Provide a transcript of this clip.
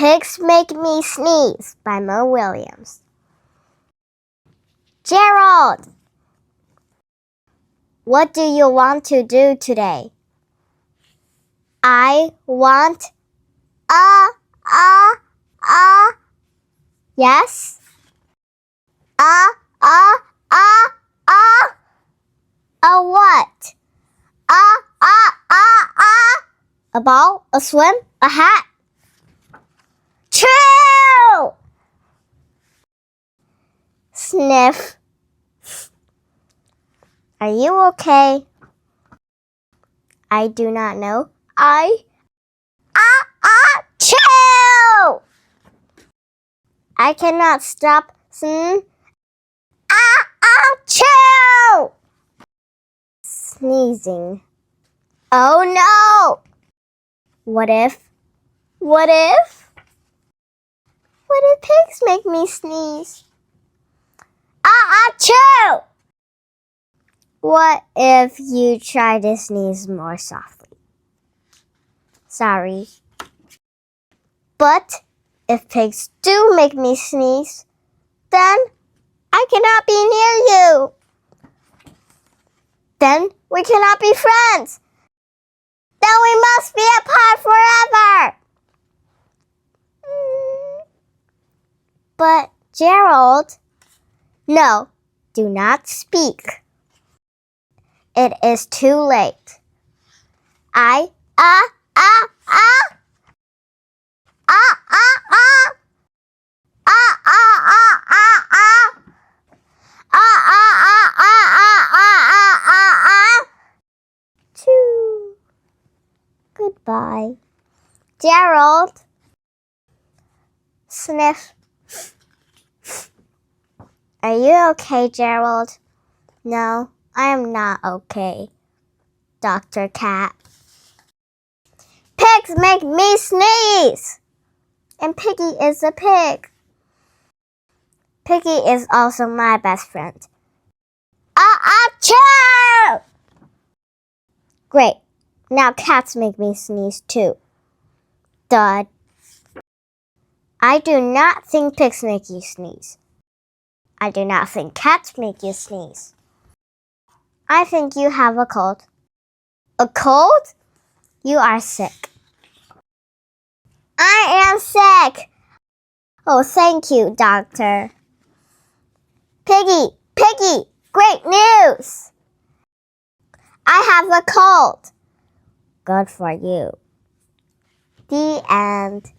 Pigs Make Me Sneeze by Mo Williams. Gerald, what do you want to do today? I want yes? What? A ball, a swim, a hat. True! Sniff. Are you okay? I do not know. Chew! I cannot stop chew! Sneezing. Oh no! What if pigs make me sneeze? Chew! What if you try to sneeze more softly? Sorry. But if pigs do make me sneeze, then I cannot be near you. Then we cannot be friends. Then we must be apart forever. But Gerald, no, do not speak. It is too late. Choo. Goodbye. Gerald. Sniff. Are you okay, Gerald? No, I am not okay, Dr. Cat. Pigs make me sneeze! And Piggie is a pig. Piggie is also my best friend. Achoo! Great. Now cats make me sneeze too. Dud. I do not think pigs make you sneeze. I do not think cats make you sneeze. I think you have a cold. A cold? You are sick. I am sick. Oh, thank you, doctor. Piggie, great news. I have a cold. Good for you. The end.